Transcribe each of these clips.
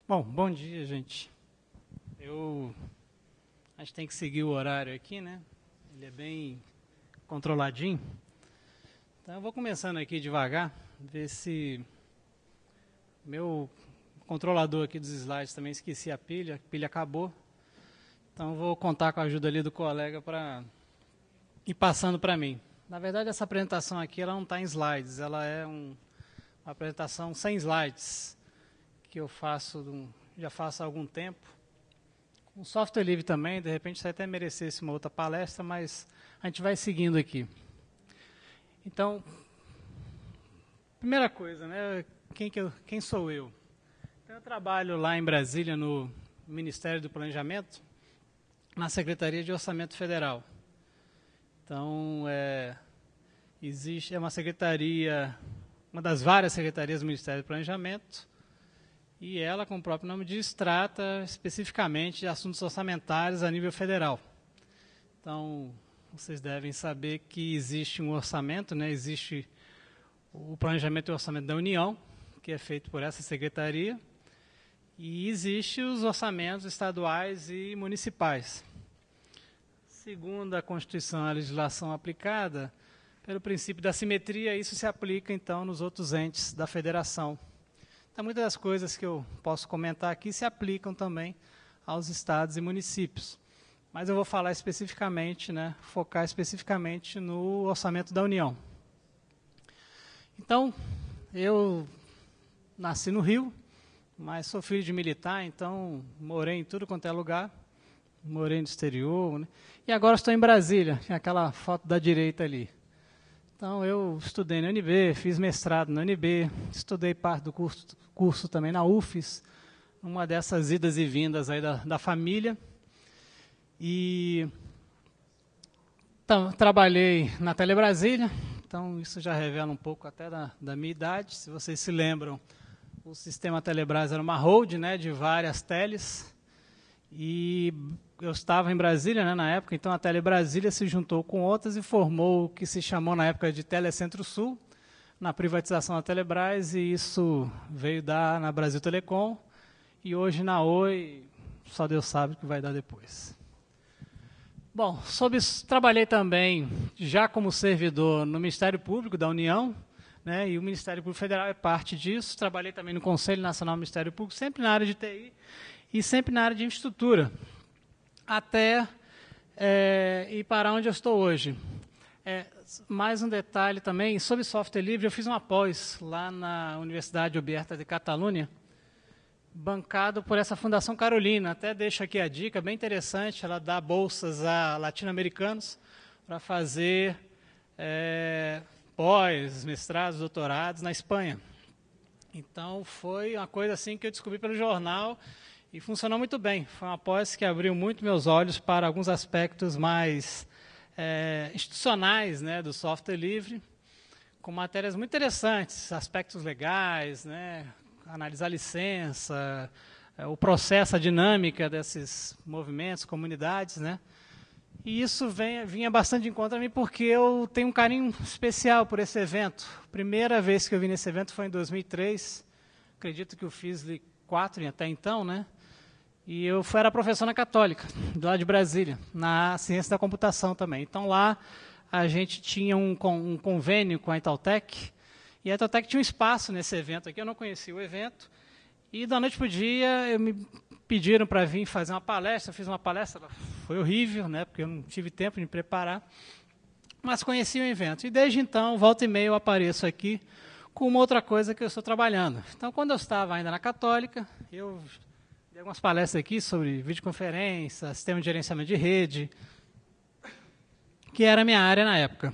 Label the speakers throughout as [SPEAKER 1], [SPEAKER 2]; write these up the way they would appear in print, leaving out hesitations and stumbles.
[SPEAKER 1] Bom dia, gente. A gente tem que seguir o horário aqui, né? Ele é bem controladinho. Então, eu vou começando aqui devagar, ver se meu controlador aqui dos slides também esqueci a pilha acabou. Então, eu vou contar com a ajuda ali do colega para ir passando para mim. Na verdade, essa apresentação aqui ela não está em slides, ela é uma apresentação sem slides, que eu já faço há algum tempo. Com software livre também, de repente isso até merecesse uma outra palestra, mas a gente vai seguindo aqui. Então, primeira coisa, né? Quem sou eu? Então, eu trabalho lá em Brasília, no Ministério do Planejamento, na Secretaria de Orçamento Federal. Então, é uma secretaria, uma das várias secretarias do Ministério do Planejamento, e ela, como o próprio nome diz, trata especificamente de assuntos orçamentários a nível federal. Então, vocês devem saber que existe um orçamento, né? Existe o planejamento e orçamento da União, que é feito por essa secretaria, e existe os orçamentos estaduais e municipais. Segundo a Constituição e a legislação aplicada, pelo princípio da simetria, isso se aplica, então, nos outros entes da federação. Então, muitas das coisas que eu posso comentar aqui se aplicam também aos estados e municípios. Mas eu vou falar especificamente, né, focar especificamente no orçamento da União. Então, eu nasci no Rio, mas sou filho de militar, então morei em tudo quanto é lugar. Morei no exterior, né? E agora estou em Brasília, tem aquela foto da direita ali. Então, eu estudei na UNB, fiz mestrado na UNB, estudei parte do curso também na UFES, uma dessas idas e vindas aí da família. E então, trabalhei na Telebrasília, então isso já revela um pouco até da minha idade. Se vocês se lembram, o sistema Telebrás era uma hold, né, de várias teles, e eu estava em Brasília, né, na época, então a Telebrasília se juntou com outras e formou o que se chamou na época de Telecentro-Sul, na privatização da Telebrás, e isso veio dar na Brasil Telecom, e hoje na Oi, só Deus sabe o que vai dar depois. Bom, trabalhei também já como servidor no Ministério Público da União, né, e o Ministério Público Federal é parte disso. Trabalhei também no Conselho Nacional do Ministério Público, sempre na área de TI e sempre na área de infraestrutura, até ir para onde eu estou hoje. Mais um detalhe também, sobre software livre, eu fiz uma pós lá na Universidade Oberta de Catalunha, bancado por essa Fundação Carolina. Até deixo aqui a dica, bem interessante, ela dá bolsas a latino-americanos para fazer pós, mestrados, doutorados na Espanha. Então, foi uma coisa assim que eu descobri pelo jornal e funcionou muito bem. Foi uma pós que abriu muito meus olhos para alguns aspectos mais institucionais, né, do software livre, com matérias muito interessantes, aspectos legais, né, analisar licença, o processo, a dinâmica desses movimentos, comunidades, né? E isso vinha bastante de encontro a mim porque eu tenho um carinho especial por esse evento. A primeira vez que eu vim nesse evento foi em 2003, acredito que eu fiz 4 até então, né? E eu era professor na Católica, lá de Brasília, na ciência da computação também. Então, lá a gente tinha um convênio com a Itautec, e a Itautec tinha um espaço nesse evento aqui, eu não conhecia o evento, e da noite para o dia me pediram para vir fazer uma palestra. Eu fiz uma palestra, foi horrível, né, porque eu não tive tempo de me preparar, mas conheci o evento. E desde então, volta e meia, eu apareço aqui com uma outra coisa que eu estou trabalhando. Então, quando eu estava ainda na Católica, eu dei algumas palestras aqui sobre videoconferência, sistema de gerenciamento de rede, que era a minha área na época.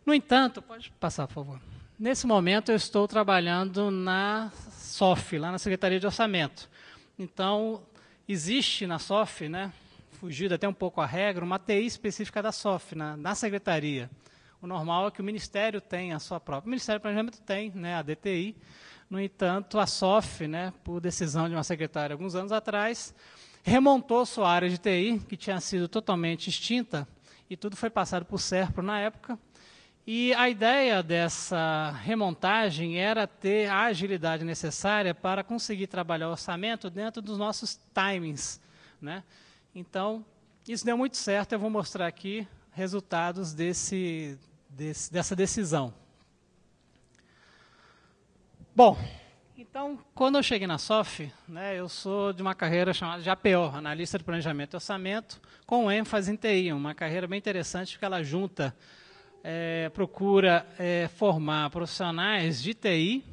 [SPEAKER 1] No entanto, pode passar, por favor. Nesse momento, eu estou trabalhando na SOF, lá na Secretaria de Orçamento. Então, existe na SOF, né, fugido até um pouco a regra, uma TI específica da SOF, na Secretaria. O normal é que o Ministério tenha a sua própria. O Ministério do Planejamento tem, né, a DTI. No entanto, a SOF, né, por decisão de uma secretária alguns anos atrás, remontou sua área de TI, que tinha sido totalmente extinta, e tudo foi passado por SERPRO na época, E a ideia dessa remontagem era ter a agilidade necessária para conseguir trabalhar o orçamento dentro dos nossos timings, né? Então, isso deu muito certo, eu vou mostrar aqui resultados dessa decisão. Bom, então, quando eu cheguei na SOF, né, eu sou de uma carreira chamada de APO, Analista de Planejamento e Orçamento, com ênfase em TI, uma carreira bem interessante porque ela junta, procura formar profissionais de TI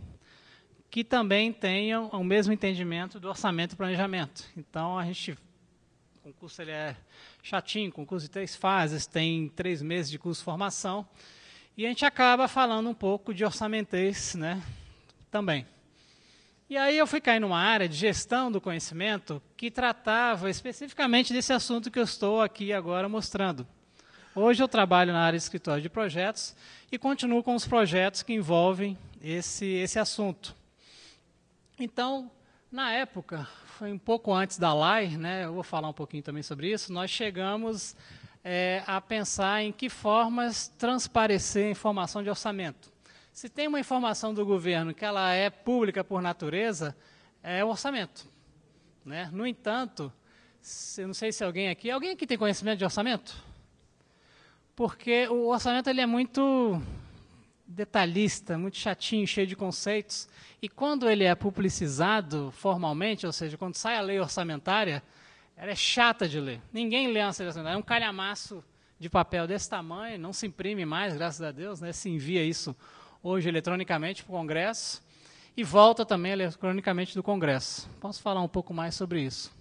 [SPEAKER 1] que também tenham o mesmo entendimento do orçamento e planejamento. Então, o concurso ele é chatinho, concurso de 3 fases, tem 3 meses de curso de formação, e a gente acaba falando um pouco de orçamentês, né, também. E aí eu fui cair numa área de gestão do conhecimento que tratava especificamente desse assunto que eu estou aqui agora mostrando. Hoje eu trabalho na área de escritório de projetos e continuo com os projetos que envolvem esse assunto. Então, na época, foi um pouco antes da LAI, né, eu vou falar um pouquinho também sobre isso, nós chegamos a pensar em que formas transparecer a informação de orçamento. Se tem uma informação do governo que ela é pública por natureza, é o orçamento, né? No entanto, eu não sei se alguém aqui tem conhecimento de orçamento? Porque o orçamento ele é muito detalhista, muito chatinho, cheio de conceitos, e quando ele é publicizado formalmente, ou seja, quando sai a lei orçamentária, ela é chata de ler. Ninguém lê uma lei orçamentária, é um calhamaço de papel desse tamanho, não se imprime mais, graças a Deus, né? Se envia isso hoje eletronicamente para o Congresso, e volta também eletronicamente do Congresso. Posso falar um pouco mais sobre isso.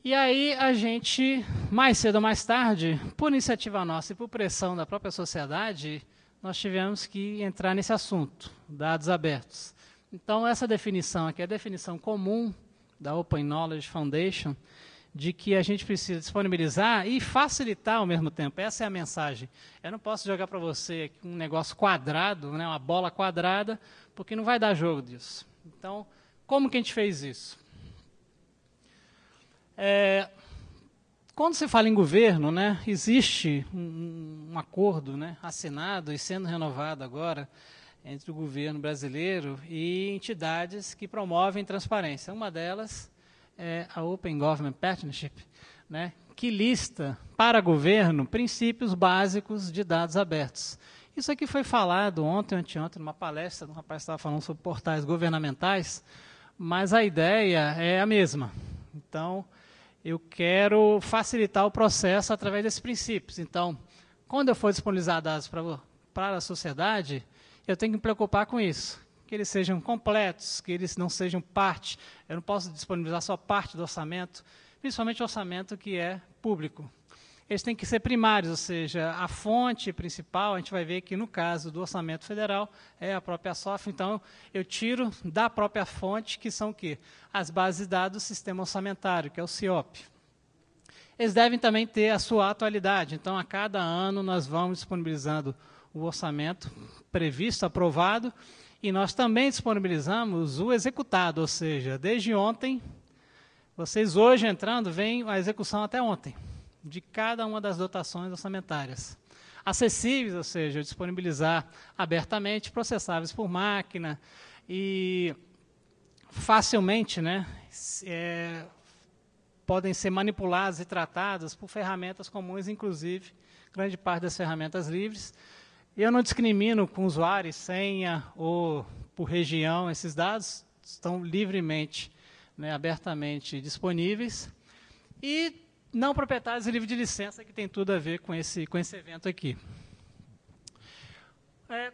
[SPEAKER 1] E aí a gente, mais cedo ou mais tarde, por iniciativa nossa e por pressão da própria sociedade, nós tivemos que entrar nesse assunto, dados abertos. Então, essa definição aqui é a definição comum da Open Knowledge Foundation, de que a gente precisa disponibilizar e facilitar ao mesmo tempo. Essa é a mensagem. Eu não posso jogar para você um negócio quadrado, né, uma bola quadrada, porque não vai dar jogo disso. Então, como que a gente fez isso? Quando se fala em governo, né, existe um acordo, né, assinado e sendo renovado agora entre o governo brasileiro e entidades que promovem transparência. Uma delas é a Open Government Partnership, né, que lista para governo princípios básicos de dados abertos. Isso aqui foi falado ontem, anteontem, numa palestra, um rapaz estava falando sobre portais governamentais, mas a ideia é a mesma. Então, eu quero facilitar o processo através desses princípios. Então, quando eu for disponibilizar dados para a sociedade, eu tenho que me preocupar com isso, que eles sejam completos, que eles não sejam parte. Eu não posso disponibilizar só parte do orçamento, principalmente o orçamento que é público. Eles têm que ser primários, ou seja, a fonte principal, a gente vai ver que no caso do orçamento federal é a própria SOF, então eu tiro da própria fonte, que são o quê? As bases de dados do sistema orçamentário, que é o CIOP. Eles devem também ter a sua atualidade, então a cada ano nós vamos disponibilizando o orçamento previsto, aprovado, e nós também disponibilizamos o executado, ou seja, desde ontem, vocês hoje entrando, vem a execução até ontem, de cada uma das dotações orçamentárias. Acessíveis, ou seja, disponibilizar abertamente, processáveis por máquina e facilmente, né, podem ser manipuladas e tratadas por ferramentas comuns, inclusive grande parte das ferramentas livres. Eu não discrimino com usuário, senha ou por região, esses dados estão livremente, né, abertamente disponíveis. E não proprietários e livre de licença, que tem tudo a ver com esse evento aqui.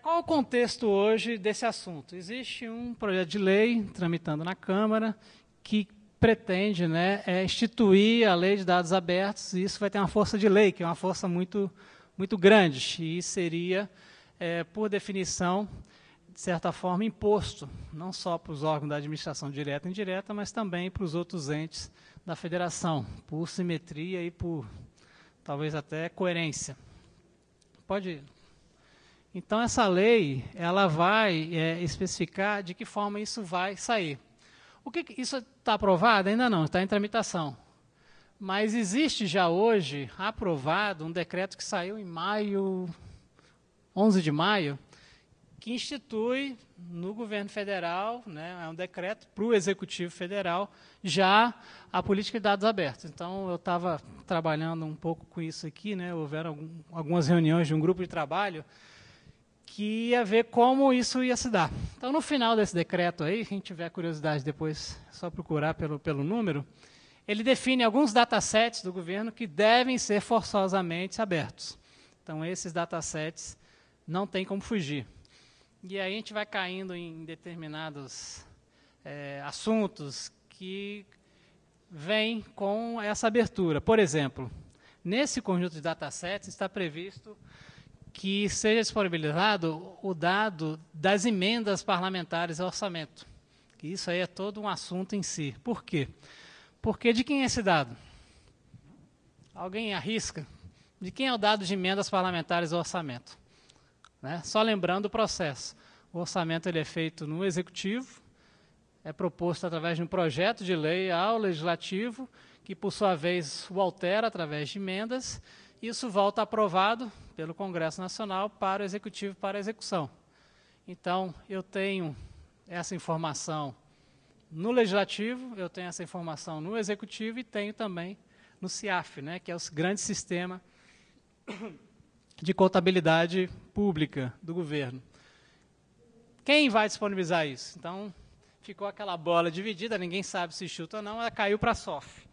[SPEAKER 1] Qual o contexto hoje desse assunto? Existe um projeto de lei tramitando na Câmara que pretende, né, instituir a lei de dados abertos, e isso vai ter uma força de lei, que é uma força muito grande, e seria, por definição, de certa forma, imposto, não só para os órgãos da administração direta e indireta, mas também para os outros entes da federação, por simetria e por, talvez até, coerência. Pode ir. Então, essa lei, ela vai especificar de que forma isso vai sair. Isso está aprovado? Ainda não, está em tramitação. Mas existe já hoje, aprovado, um decreto que saiu em maio, 11 de maio, que institui no governo federal, né, é um decreto para o Executivo Federal, já a política de dados abertos. Então, eu estava trabalhando um pouco com isso aqui, né, houveram algumas reuniões de um grupo de trabalho que ia ver como isso ia se dar. Então, no final desse decreto aí, quem tiver curiosidade depois, é só procurar pelo número, ele define alguns datasets do governo que devem ser forçosamente abertos. Então, esses datasets não tem como fugir. E aí a gente vai caindo em determinados assuntos que vêm com essa abertura. Por exemplo, nesse conjunto de datasets está previsto que seja disponibilizado o dado das emendas parlamentares ao orçamento. Isso aí é todo um assunto em si. Por quê? Porque de quem é esse dado? Alguém arrisca? De quem é o dado de emendas parlamentares ao orçamento? Né? Só lembrando o processo. O orçamento ele é feito no Executivo, é proposto através de um projeto de lei ao Legislativo, que, por sua vez, o altera através de emendas, e isso volta aprovado pelo Congresso Nacional para o Executivo para a execução. Então, eu tenho essa informação no Legislativo, eu tenho essa informação no Executivo e tenho também no CIAF, né, que é o grande sistema de contabilidade pública do governo. Quem vai disponibilizar isso? Então, ficou aquela bola dividida, ninguém sabe se chuta ou não, ela caiu para a SOF.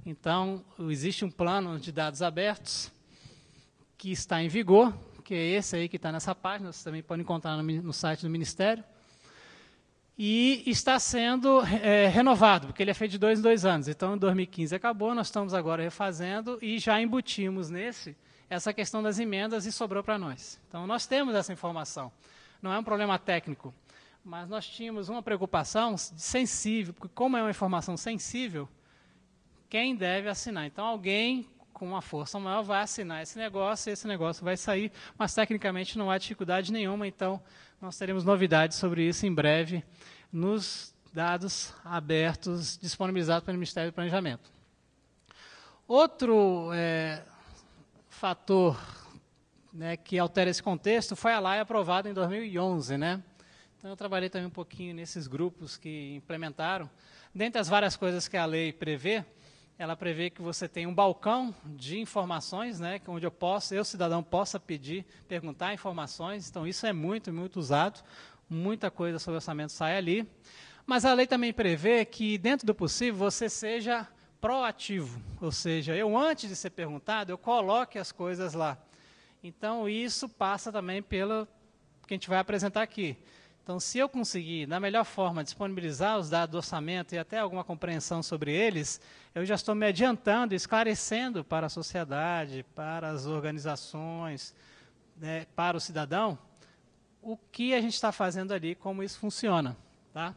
[SPEAKER 1] Então, existe um plano de dados abertos que está em vigor, que é esse aí que está nessa página, você também pode encontrar no site do Ministério, e está sendo renovado, porque ele é feito de 2 em 2 anos. Então, em 2015 acabou, nós estamos agora refazendo e já embutimos nesse essa questão das emendas e sobrou para nós. Então, nós temos essa informação. Não é um problema técnico, mas nós tínhamos uma preocupação sensível, porque como é uma informação sensível, quem deve assinar? Então, alguém com uma força maior vai assinar esse negócio, e esse negócio vai sair, mas tecnicamente não há dificuldade nenhuma, então nós teremos novidades sobre isso em breve nos dados abertos disponibilizados pelo Ministério do Planejamento. Outro fator, né, que altera esse contexto foi a lei aprovada em 2011. Né? Então, eu trabalhei também um pouquinho nesses grupos que implementaram. Dentre as várias coisas que a lei prevê, ela prevê que você tem um balcão de informações, né, onde eu, cidadão, possa perguntar informações. Então, isso é muito, muito usado. Muita coisa sobre orçamento sai ali. Mas a lei também prevê que, dentro do possível, você seja proativo. Ou seja, antes de ser perguntado, eu coloque as coisas lá. Então, isso passa também pelo que a gente vai apresentar aqui. Então, se eu conseguir, da melhor forma, disponibilizar os dados do orçamento e até alguma compreensão sobre eles, eu já estou me adiantando, esclarecendo para a sociedade, para as organizações, né, para o cidadão, o que a gente está fazendo ali, como isso funciona. Tá?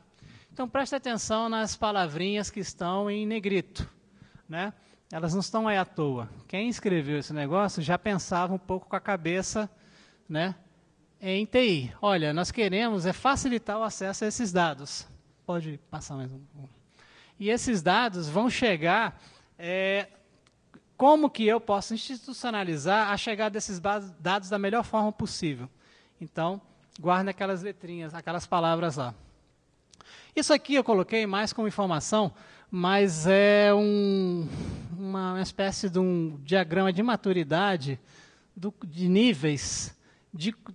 [SPEAKER 1] Então, preste atenção nas palavrinhas que estão em negrito. Né? Elas não estão aí à toa. Quem escreveu esse negócio já pensava um pouco com a cabeça, né, em TI. Olha, nós queremos facilitar o acesso a esses dados. Pode passar mais um. E esses dados vão chegar, como que eu posso institucionalizar a chegada desses dados da melhor forma possível. Então, guarde aquelas letrinhas, aquelas palavras lá. Isso aqui eu coloquei mais como informação, mas é uma espécie de um diagrama de maturidade de níveis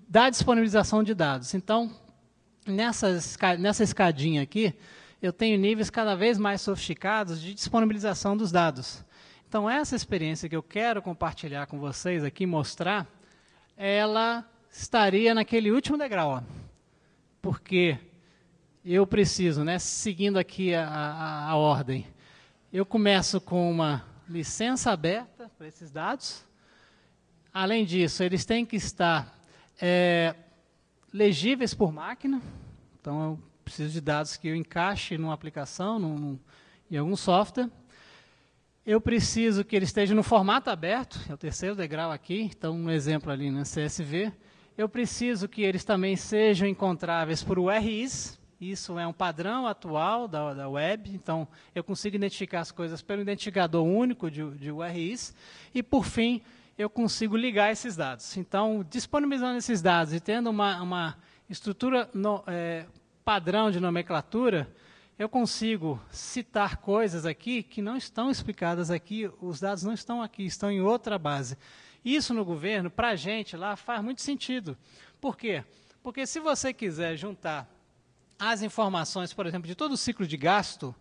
[SPEAKER 1] da disponibilização de dados. Então, nessa escadinha aqui, eu tenho níveis cada vez mais sofisticados de disponibilização dos dados. Então, essa experiência que eu quero compartilhar com vocês aqui, mostrar, ela estaria naquele último degrau. Ó. Porque eu preciso, né, seguindo aqui a ordem, eu começo com uma licença aberta para esses dados. Além disso, eles têm que estar legíveis por máquina. Então, eu preciso de dados que eu encaixe numa aplicação, em algum software. Eu preciso que ele esteja no formato aberto, é o terceiro degrau aqui, então um exemplo ali na CSV. Eu preciso que eles também sejam encontráveis por URIs, isso é um padrão atual da web, então eu consigo identificar as coisas pelo identificador único de URIs. E, por fim, eu consigo ligar esses dados. Então, disponibilizando esses dados e tendo uma estrutura padrão de nomenclatura, eu consigo citar coisas aqui que não estão explicadas aqui, os dados não estão aqui, estão em outra base. Isso no governo, para a gente lá, faz muito sentido. Por quê? Porque se você quiser juntar as informações, por exemplo, de todo o ciclo de gasto,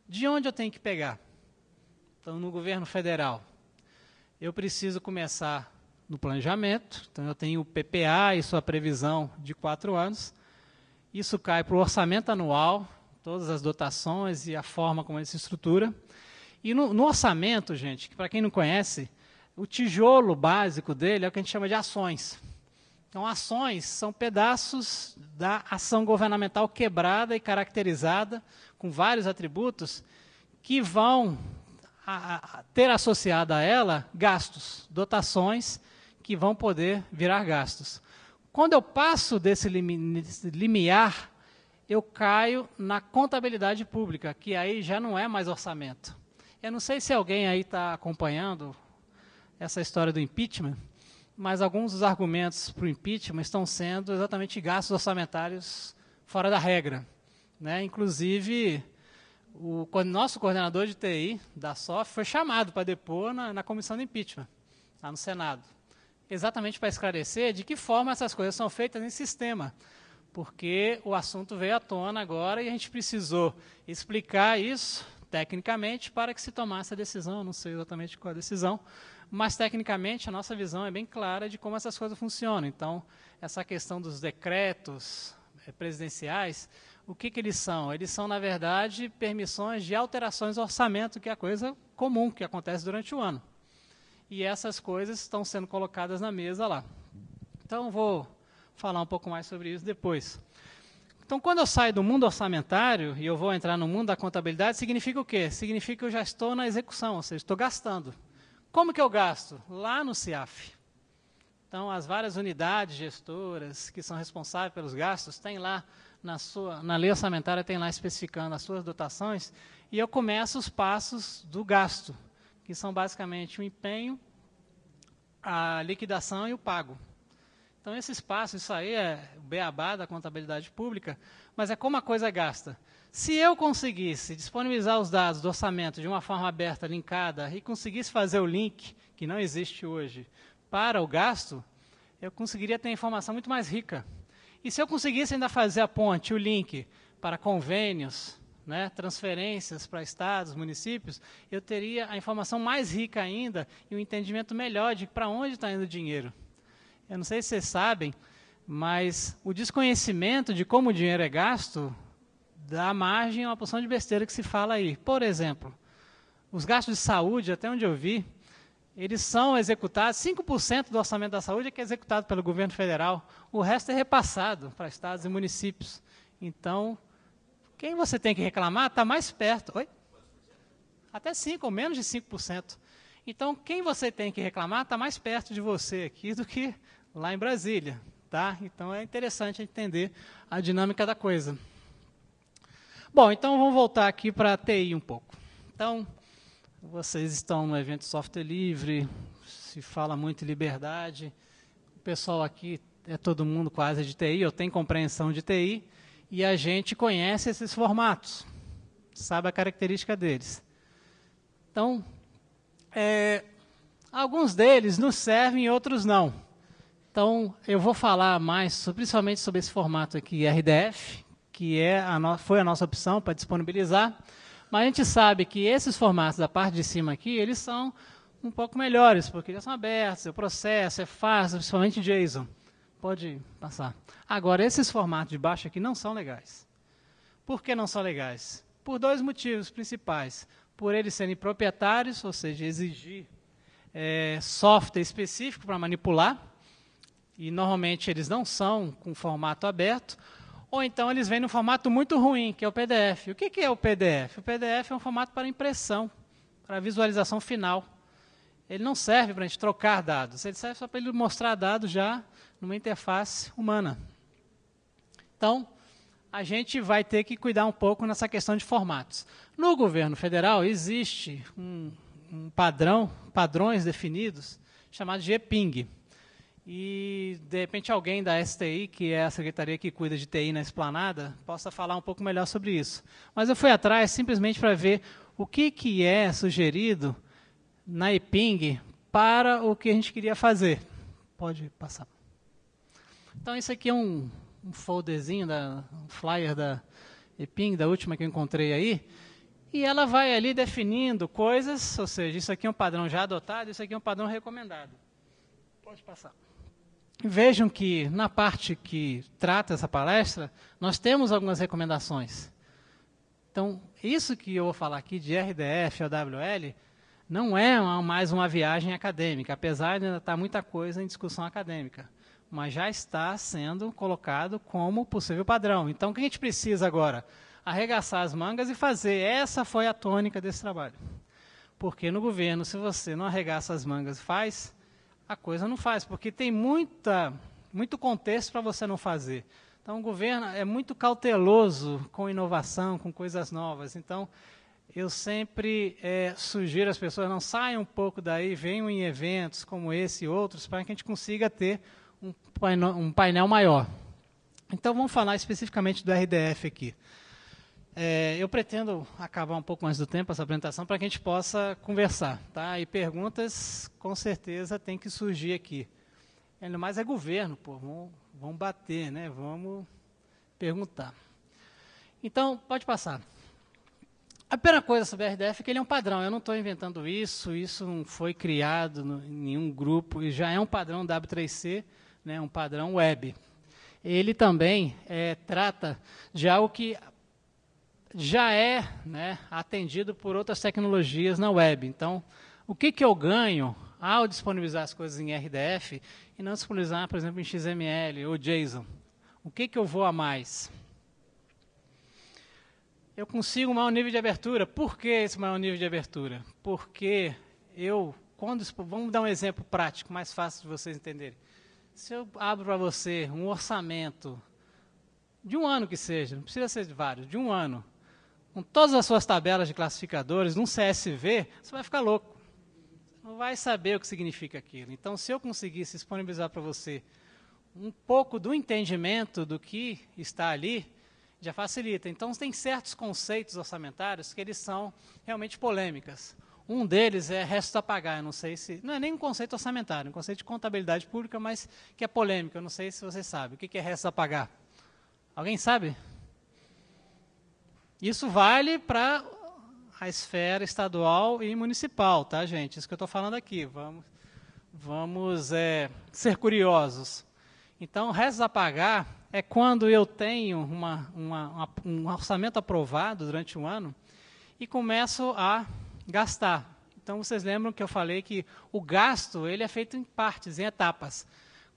[SPEAKER 1] de onde eu tenho que pegar? Então, no governo federal, eu preciso começar no planejamento, então eu tenho o PPA e sua previsão de 4 anos, isso cai para o orçamento anual, todas as dotações e a forma como ele se estrutura. E no orçamento, gente, que para quem não conhece, o tijolo básico dele é o que a gente chama de ações. Então, ações são pedaços da ação governamental quebrada e caracterizada, com vários atributos, que vão ter associado a ela gastos, dotações, que vão poder virar gastos. Quando eu passo desse limiar, eu caio na contabilidade pública, que aí já não é mais orçamento. Eu não sei se alguém aí está acompanhando essa história do impeachment, mas alguns dos argumentos para o impeachment estão sendo exatamente gastos orçamentários fora da regra, né? Inclusive, o nosso coordenador de TI da SOF foi chamado para depor na comissão de impeachment, lá no Senado, exatamente para esclarecer de que forma essas coisas são feitas em sistema, porque o assunto veio à tona agora e a gente precisou explicar isso tecnicamente para que se tomasse a decisão, não sei exatamente qual a decisão, mas tecnicamente a nossa visão é bem clara de como essas coisas funcionam. Então, essa questão dos decretos presidenciais, o que eles são? Eles são, na verdade, permissões de alterações do orçamento, que é a coisa comum que acontece durante o ano. E essas coisas estão sendo colocadas na mesa lá. Então, vou falar um pouco mais sobre isso depois. Então, quando eu saio do mundo orçamentário e eu vou entrar no mundo da contabilidade, significa o quê? Significa que eu já estou na execução, ou seja, estou gastando. Como que eu gasto? Lá no CIAF. Então, as várias unidades gestoras que são responsáveis pelos gastos, tem lá na lei orçamentária, tem lá especificando as suas dotações, e eu começo os passos do gasto, que são basicamente o empenho, a liquidação e o pago. Então, esses passos, isso aí é o beabá da contabilidade pública, mas é como a coisa gasta. Se eu conseguisse disponibilizar os dados do orçamento de uma forma aberta, linkada, e conseguisse fazer o link, que não existe hoje, para o gasto, eu conseguiria ter informação muito mais rica. E se eu conseguisse ainda fazer a ponte, o link para convênios, né, transferências para estados, municípios, eu teria a informação mais rica ainda e um entendimento melhor de para onde está indo o dinheiro. Eu não sei se vocês sabem, mas o desconhecimento de como o dinheiro é gasto dá margem a uma porção de besteira que se fala aí. Por exemplo, os gastos de saúde, até onde eu vi, eles são executados, 5% do orçamento da saúde é que é executado pelo governo federal, o resto é repassado para estados e municípios. Então, quem você tem que reclamar está mais perto. Oi? Até 5% ou menos de 5%. Então, quem você tem que reclamar está mais perto de você aqui do que lá em Brasília. Tá? Então, é interessante entender a dinâmica da coisa. Bom, então vamos voltar aqui para a TI um pouco. Então, vocês estão no evento Software Livre, se fala muito em liberdade, o pessoal aqui é todo mundo quase de TI, eu tenho compreensão de TI, e a gente conhece esses formatos, sabe a característica deles. Então, alguns deles nos servem e outros não. Então, eu vou falar mais, principalmente sobre esse formato aqui, RDF, que foi a nossa opção para disponibilizar, mas a gente sabe que esses formatos da parte de cima aqui, eles são um pouco melhores, porque já são abertos, o processo é fácil, principalmente JSON. Pode passar. Agora, esses formatos de baixo aqui não são legais. Por que não são legais? Por 2 motivos principais. Por eles serem proprietários, ou seja, exigir software específico para manipular, e normalmente eles não são com formato aberto, ou então eles vêm num formato muito ruim, que é o PDF. O que é o PDF? O PDF é um formato para impressão, para visualização final. Ele não serve para a gente trocar dados, ele serve só para ele mostrar dados já numa interface humana. Então, a gente vai ter que cuidar um pouco nessa questão de formatos. No governo federal existe padrões definidos, chamado de EPING. E, de repente, alguém da STI, que é a secretaria que cuida de TI na Esplanada, possa falar um pouco melhor sobre isso. Mas eu fui atrás simplesmente para ver o que é sugerido na EPING para o que a gente queria fazer. Pode passar. Então, isso aqui é um folderzinho, um flyer da EPING, da última que eu encontrei aí, e ela vai ali definindo coisas, ou seja, isso aqui é um padrão já adotado, isso aqui é um padrão recomendado. Pode passar. Vejam que, na parte que trata essa palestra, nós temos algumas recomendações. Então, isso que eu vou falar aqui de RDF, OWL, não é mais uma viagem acadêmica, apesar de ainda estar muita coisa em discussão acadêmica, mas já está sendo colocado como possível padrão. Então, o que a gente precisa agora? Arregaçar as mangas e fazer. Essa foi a tônica desse trabalho. Porque no governo, se você não arregaça as mangas e faz, a coisa não faz, porque tem muito contexto para você não fazer. Então, o governo é muito cauteloso com inovação, com coisas novas. Então, eu sempre sugiro às pessoas, não saiam um pouco daí, venham em eventos como esse e outros, para que a gente consiga ter um painel maior. Então, vamos falar especificamente do RDF aqui. Eu pretendo acabar um pouco mais do tempo essa apresentação para que a gente possa conversar. Tá? E perguntas, com certeza, tem que surgir aqui. Ainda mais é governo, pô, vamos bater, né? Vamos perguntar. Então, pode passar. A primeira coisa sobre o RDF é que ele é um padrão. Eu não estou inventando isso não foi criado em nenhum grupo, e já é um padrão W3C, né, um padrão web. Ele também trata de algo que já é, né, atendido por outras tecnologias na web. Então, o que eu ganho ao disponibilizar as coisas em RDF e não disponibilizar, por exemplo, em XML ou JSON? O que eu vou a mais? Eu consigo um maior nível de abertura. Por que esse maior nível de abertura? Porque vamos dar um exemplo prático, mais fácil de vocês entenderem. Se eu abro para você um orçamento de um ano que seja, não precisa ser de vários, de um ano, com todas as suas tabelas de classificadores, num CSV, você vai ficar louco. Você não vai saber o que significa aquilo. Então, se eu conseguisse disponibilizar para você um pouco do entendimento do que está ali, já facilita. Então, tem certos conceitos orçamentários que eles são realmente polêmicas. Um deles é restos a pagar. Eu não sei se... Não é nem um conceito orçamentário, é um conceito de contabilidade pública, mas que é polêmico. Eu não sei se você sabe. O que é restos a pagar? Alguém sabe? Isso vale para a esfera estadual e municipal, tá, gente? Isso que eu estou falando aqui. Vamos ser curiosos. Então, restos a pagar é quando eu tenho um orçamento aprovado durante um ano e começo a gastar. Então, vocês lembram que eu falei que o gasto ele é feito em partes, em etapas.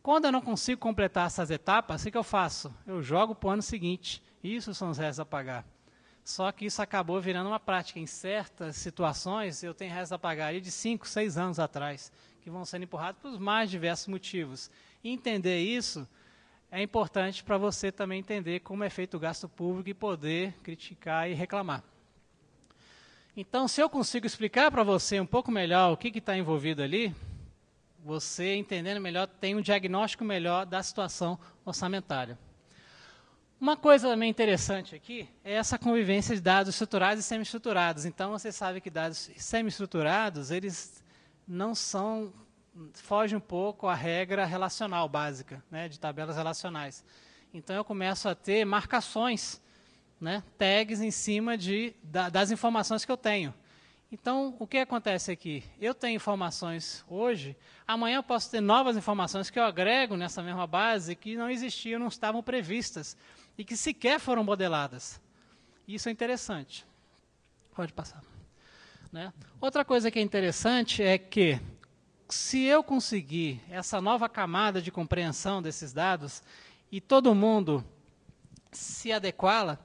[SPEAKER 1] Quando eu não consigo completar essas etapas, o que eu faço? Eu jogo para o ano seguinte. Isso são os restos a pagar. Só que isso acabou virando uma prática. Em certas situações, eu tenho restos a pagar aí de 5, 6 anos atrás, que vão sendo empurrados por mais diversos motivos. E entender isso é importante para você também entender como é feito o gasto público e poder criticar e reclamar. Então, se eu consigo explicar para você um pouco melhor o que está envolvido ali, você, entendendo melhor, tem um diagnóstico melhor da situação orçamentária. Uma coisa também interessante aqui é essa convivência de dados estruturados e semi-estruturados. Então, você sabe que dados semi-estruturados, eles não são... Foge um pouco à regra relacional básica, né, de tabelas relacionais. Então, eu começo a ter marcações, né, tags em cima das informações que eu tenho. Então, o que acontece aqui? Eu tenho informações hoje, amanhã eu posso ter novas informações que eu agrego nessa mesma base que não existiam, não estavam previstas e que sequer foram modeladas. Isso é interessante. Pode passar. Né? Outra coisa que é interessante é que, se eu conseguir essa nova camada de compreensão desses dados e todo mundo se adequá-la,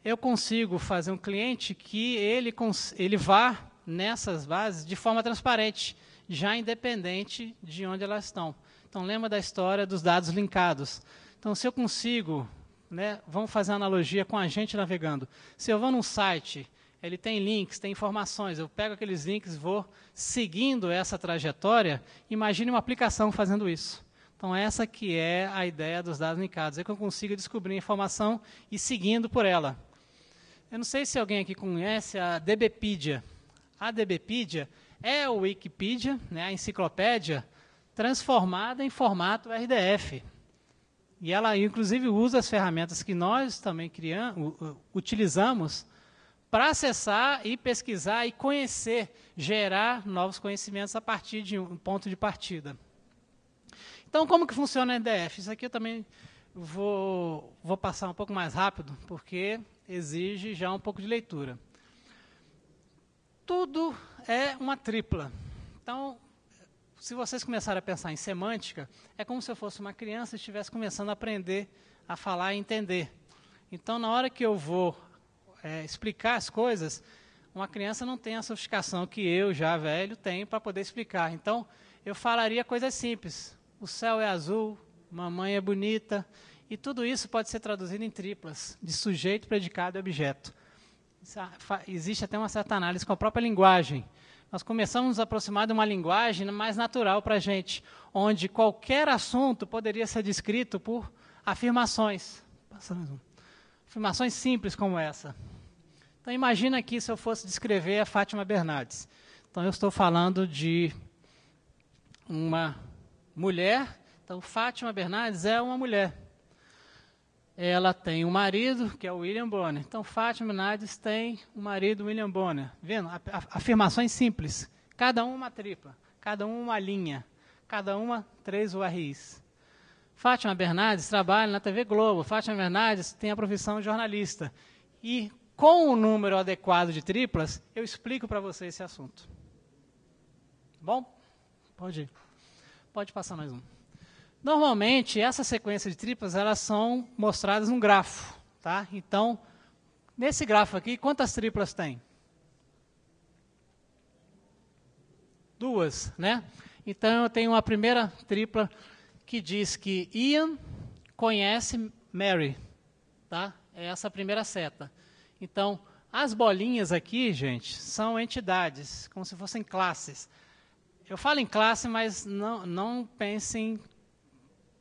[SPEAKER 1] eu consigo fazer um cliente que ele vá nessas bases de forma transparente, já independente de onde elas estão. Então, lembra da história dos dados linkados. Então, se eu consigo, né, vamos fazer uma analogia com a gente navegando. Se eu vou num site ele tem links, tem informações. Eu pego aqueles links e vou seguindo essa trajetória. Imagine uma aplicação fazendo isso. Então, essa que é a ideia dos dados linkados. É que eu consigo descobrir a informação e seguindo por ela. Eu não sei se alguém aqui conhece a DBpedia. A DBpedia é o Wikipedia, né, a enciclopédia, transformada em formato RDF. E ela, inclusive, usa as ferramentas que nós também utilizamos para acessar e pesquisar e conhecer, gerar novos conhecimentos a partir de um ponto de partida. Então, como que funciona o RDF? Isso aqui eu também vou passar um pouco mais rápido, porque exige já um pouco de leitura. Tudo é uma tripla. Então, se vocês começarem a pensar em semântica, é como se eu fosse uma criança e estivesse começando a aprender a falar e entender. Então, na hora que eu vou explicar as coisas, uma criança não tem a sofisticação que eu, já velho, tenho para poder explicar. Então, eu falaria coisas simples. O céu é azul, mamãe é bonita, e tudo isso pode ser traduzido em triplas, de sujeito, predicado e objeto. Existe até uma certa análise com a própria linguagem. Nós começamos a nos aproximar de uma linguagem mais natural para a gente, onde qualquer assunto poderia ser descrito por afirmações. Afirmações simples como essa. Então, imagina aqui se eu fosse descrever a Fátima Bernardes. Então, eu estou falando de uma mulher. Então, Fátima Bernardes é uma mulher. Ela tem um marido, que é o William Bonner. Então, Fátima Bernardes tem um marido, William Bonner. Vendo? Afirmações simples. Cada uma tripla. Cada uma linha. Cada uma 3 URIs. Fátima Bernardes trabalha na TV Globo. Fátima Bernardes tem a profissão de jornalista. E, com o número adequado de triplas, eu explico para você esse assunto. Bom? Pode ir. Pode passar mais um. Normalmente, essa sequência de triplas, elas são mostradas num grafo. Tá? Então, nesse grafo aqui, quantas triplas tem? 2, né? Então, eu tenho uma primeira tripla que diz que Ian conhece Mary. Tá? É essa a primeira seta. Então, as bolinhas aqui, gente, são entidades, como se fossem classes. Eu falo em classe, mas não pense em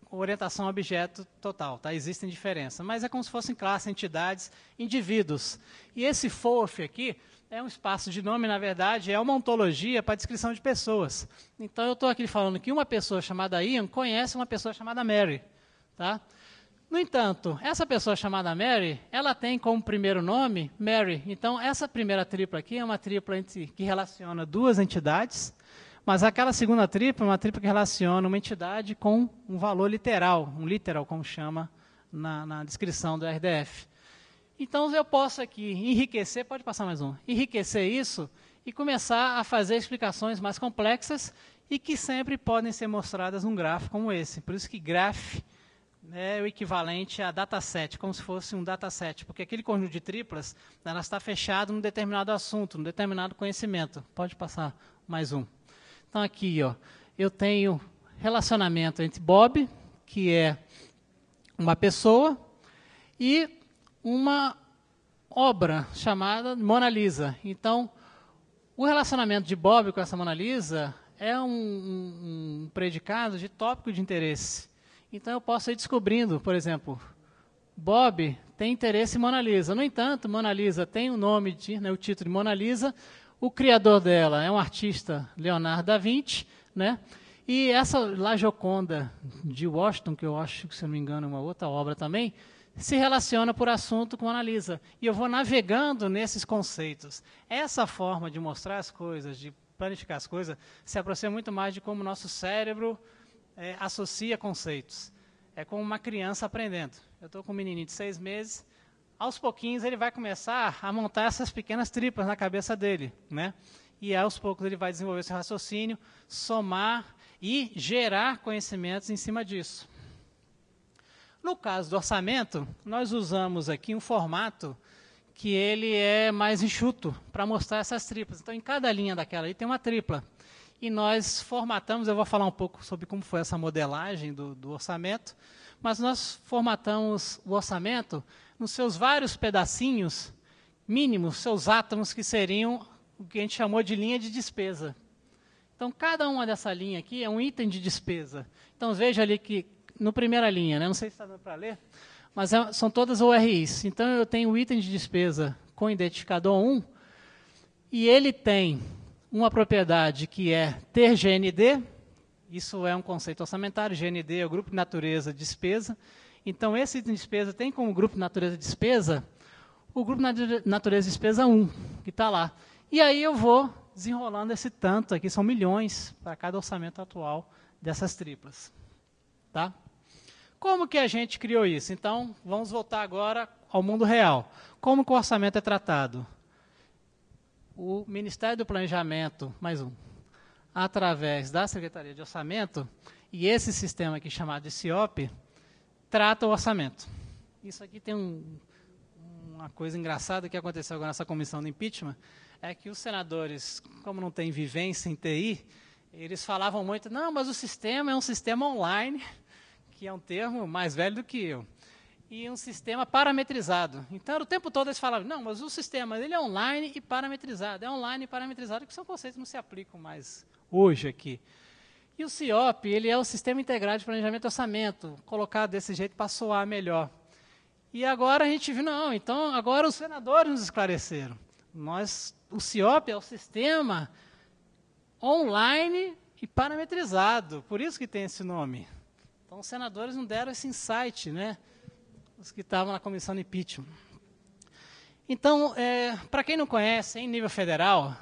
[SPEAKER 1] orientação a objeto total, tá? Existem diferenças, mas é como se fossem classes, entidades, indivíduos. E esse FOF aqui é um espaço de nome, na verdade, é uma ontologia para descrição de pessoas. Então, eu estou aqui falando que uma pessoa chamada Ian conhece uma pessoa chamada Mary. Tá? No entanto, essa pessoa chamada Mary, ela tem como primeiro nome Mary. Então, essa primeira tripla aqui é uma tripla que relaciona 2 entidades, mas aquela segunda tripla é uma tripla que relaciona uma entidade com um valor literal, um literal, como chama na descrição do RDF. Então, eu posso aqui enriquecer, pode passar mais um, enriquecer isso e começar a fazer explicações mais complexas e que sempre podem ser mostradas num gráfico como esse. Por isso que graph é o equivalente a dataset, como se fosse um dataset, porque aquele conjunto de triplas ela está fechado num determinado assunto, num determinado conhecimento. Pode passar mais um. Então, aqui, ó, eu tenho relacionamento entre Bob, que é uma pessoa, e uma obra chamada Mona Lisa. Então, o relacionamento de Bob com essa Mona Lisa é um predicado de tópico de interesse. Então, eu posso ir descobrindo, por exemplo, Bob tem interesse em Mona Lisa. No entanto, Mona Lisa tem o nome, o título de Mona Lisa. O criador dela é um artista, Leonardo da Vinci, né? E essa La Gioconda de Washington, que eu acho que, se não me engano, é uma outra obra também, se relaciona por assunto com Mona Lisa. E eu vou navegando nesses conceitos. Essa forma de mostrar as coisas, de planificar as coisas, se aproxima muito mais de como o nosso cérebro associa conceitos. É como uma criança aprendendo. Eu estou com um menininho de 6 meses, aos pouquinhos ele vai começar a montar essas pequenas triplas na cabeça dele, né? E aos poucos ele vai desenvolver esse raciocínio, somar e gerar conhecimentos em cima disso. No caso do orçamento, nós usamos aqui um formato que ele é mais enxuto para mostrar essas triplas. Então, em cada linha daquela ali tem uma tripla. E nós formatamos, eu vou falar um pouco sobre como foi essa modelagem do orçamento, mas nós formatamos o orçamento nos seus vários pedacinhos mínimos, seus átomos, que seriam o que a gente chamou de linha de despesa. Então, cada uma dessa linha aqui é um item de despesa. Então, veja ali que, no primeira linha, né, não sei se está dando para ler, mas são todas ORIs. Então, eu tenho o item de despesa com identificador 1, e ele tem uma propriedade que é ter GND, isso é um conceito orçamentário, GND é o grupo de natureza despesa. Então, esse item de despesa tem como grupo de natureza despesa o grupo de natureza despesa 1, que está lá. E aí eu vou desenrolando esse tanto aqui, são milhões para cada orçamento atual dessas triplas. Tá? Como que a gente criou isso? Então, vamos voltar agora ao mundo real. Como que o orçamento é tratado? O Ministério do Planejamento, mais um, através da Secretaria de Orçamento, e esse sistema aqui chamado de CIOP, trata o orçamento. Isso aqui tem uma coisa engraçada que aconteceu agora nessa comissão do impeachment, é que os senadores, como não têm vivência em TI, eles falavam muito, não, mas o sistema é um sistema online, que é um termo mais velho do que eu, e um sistema parametrizado. Então, o tempo todo eles falavam, não, mas o sistema ele é online e parametrizado. É online e parametrizado, que são conceitos que não se aplicam mais hoje aqui. E o CIOP, ele é o Sistema Integrado de Planejamento e Orçamento, colocado desse jeito para soar melhor. E agora a gente viu, não, então agora os senadores nos esclareceram. O CIOP é o sistema online e parametrizado, por isso que tem esse nome. Então os senadores não deram esse insight, né? Os que estavam na comissão de impeachment. Então, para quem não conhece, em nível federal,